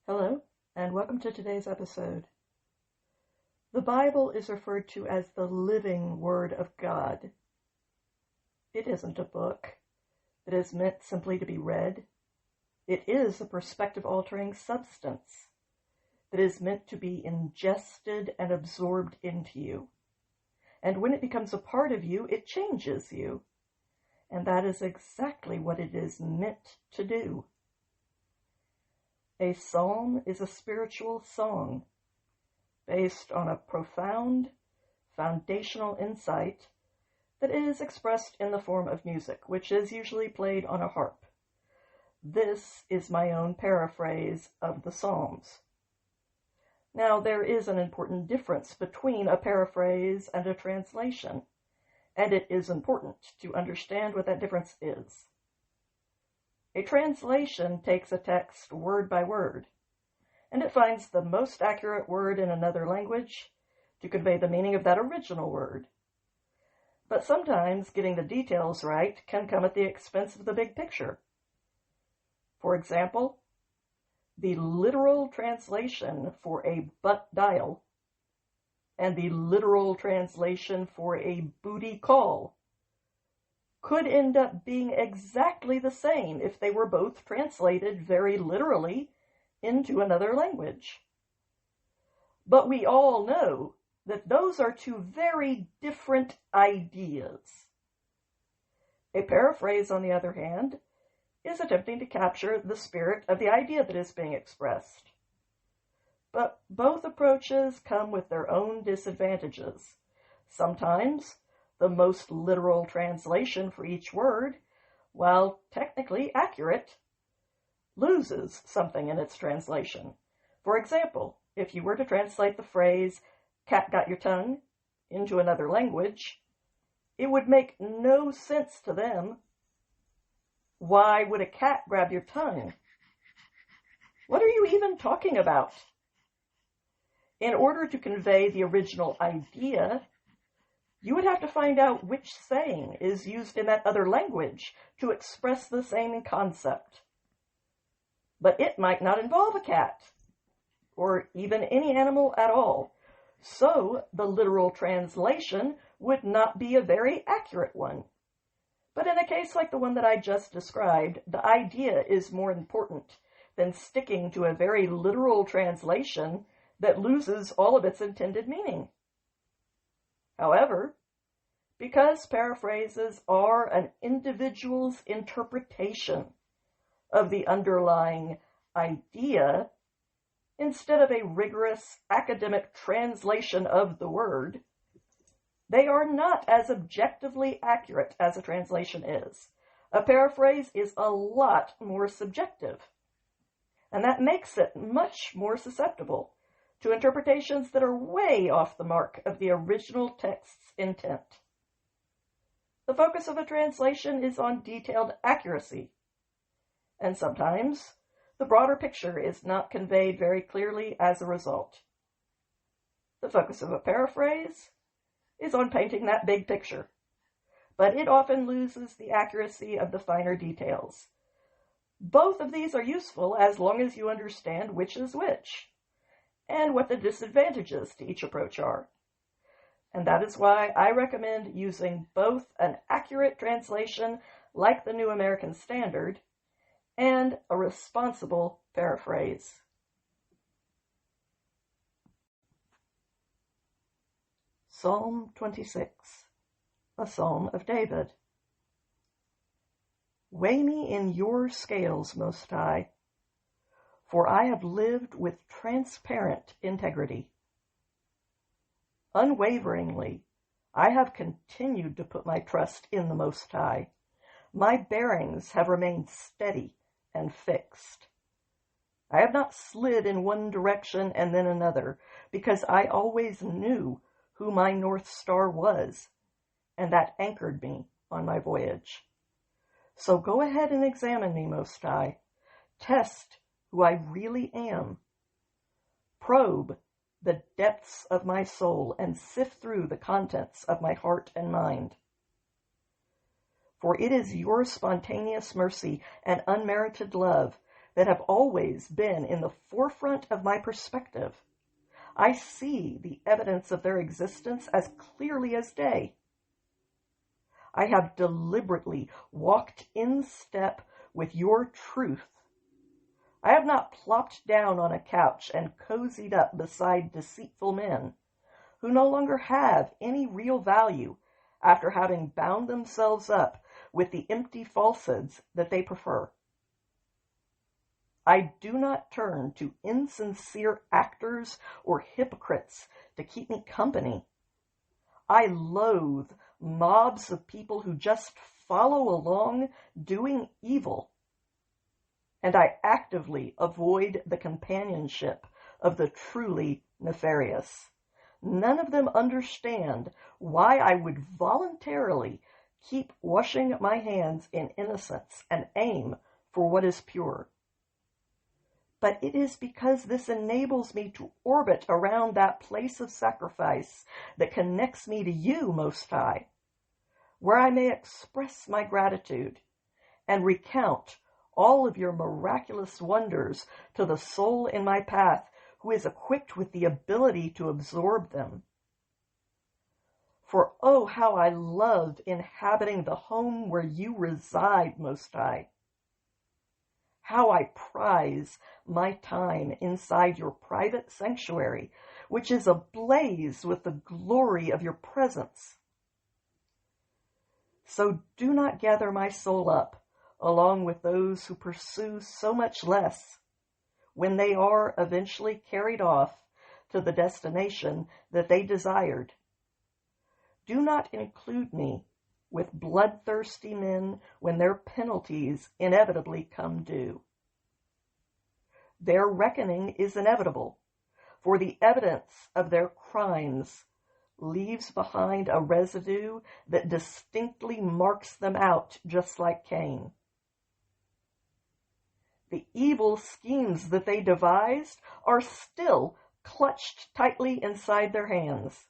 Hello, and welcome to today's episode. The Bible is referred to as the living Word of God. It isn't a book that is meant simply to be read. It is a perspective-altering substance that is meant to be ingested and absorbed into you. And when it becomes a part of you, it changes you. And that is exactly what it is meant to do. A psalm is a spiritual song based on a profound, foundational insight that is expressed in the form of music, which is usually played on a harp. This is my own paraphrase of the Psalms. Now, there is an important difference between a paraphrase and a translation, and it is important to understand what that difference is. A translation takes a text word by word, and it finds the most accurate word in another language to convey the meaning of that original word. But sometimes getting the details right can come at the expense of the big picture. For example, the literal translation for a butt dial and the literal translation for a booty call could end up being exactly the same if they were both translated very literally into another language. But we all know that those are two very different ideas. A paraphrase, on the other hand, is attempting to capture the spirit of the idea that is being expressed. But both approaches come with their own disadvantages. Sometimes the most literal translation for each word, while technically accurate, loses something in its translation. For example, if you were to translate the phrase, "cat got your tongue," into another language, it would make no sense to them. Why would a cat grab your tongue? What are you even talking about? In order to convey the original idea, you would have to find out which saying is used in that other language to express the same concept. But it might not involve a cat, or even any animal at all. So the literal translation would not be a very accurate one. But in a case like the one that I just described, the idea is more important than sticking to a very literal translation that loses all of its intended meaning. However, because paraphrases are an individual's interpretation of the underlying idea, instead of a rigorous academic translation of the word, they are not as objectively accurate as a translation is. A paraphrase is a lot more subjective, and that makes it much more susceptible to interpretations that are way off the mark of the original text's intent. The focus of a translation is on detailed accuracy, and sometimes the broader picture is not conveyed very clearly as a result. The focus of a paraphrase is on painting that big picture, but it often loses the accuracy of the finer details. Both of these are useful as long as you understand which is which, and what the disadvantages to each approach are. And that is why I recommend using both an accurate translation like the New American Standard and a responsible paraphrase. Psalm 26, a Psalm of David. Weigh me in your scales, Most High, for I have lived with transparent integrity. Unwaveringly, I have continued to put my trust in the Most High. My bearings have remained steady and fixed. I have not slid in one direction and then another, because I always knew who my North Star was, and that anchored me on my voyage. So go ahead and examine me, Most High. Test who I really am. Probe the depths of my soul and sift through the contents of my heart and mind. For it is your spontaneous mercy and unmerited love that have always been in the forefront of my perspective. I see the evidence of their existence as clearly as day. I have deliberately walked in step with your truth. I have not plopped down on a couch and cozied up beside deceitful men who no longer have any real value after having bound themselves up with the empty falsehoods that they prefer. I do not turn to insincere actors or hypocrites to keep me company. I loathe mobs of people who just follow along doing evil. And I actively avoid the companionship of the truly nefarious. None of them understand why I would voluntarily keep washing my hands in innocence and aim for what is pure. But it is because this enables me to orbit around that place of sacrifice that connects me to you, Most High, where I may express my gratitude and recount all of your miraculous wonders to the soul in my path who is equipped with the ability to absorb them. For oh, how I love inhabiting the home where you reside, Most High. How I prize my time inside your private sanctuary, which is ablaze with the glory of your presence. So do not gather my soul up along with those who pursue so much less when they are eventually carried off to the destination that they desired. Do not include me with bloodthirsty men when their penalties inevitably come due. Their reckoning is inevitable, for the evidence of their crimes leaves behind a residue that distinctly marks them out, just like Cain. The evil schemes that they devised are still clutched tightly inside their hands,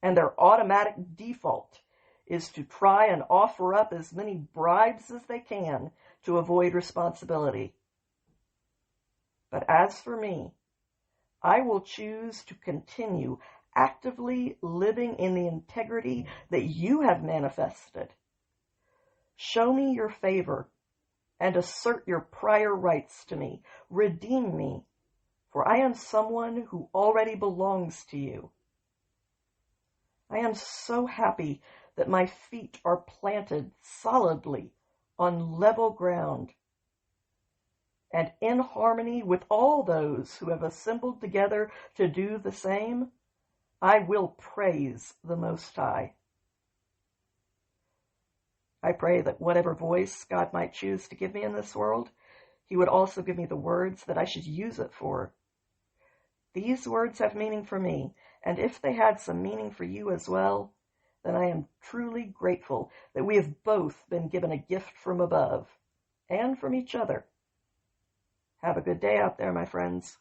and their automatic default is to try and offer up as many bribes as they can to avoid responsibility. But as for me, I will choose to continue actively living in the integrity that you have manifested. Show me your favor and assert your prior rights to me. Redeem me, for I am someone who already belongs to you. I am so happy that my feet are planted solidly on level ground, and in harmony with all those who have assembled together to do the same, I will praise the Most High. I pray that whatever voice God might choose to give me in this world, He would also give me the words that I should use it for. These words have meaning for me, and if they had some meaning for you as well, then I am truly grateful that we have both been given a gift from above and from each other. Have a good day out there, my friends.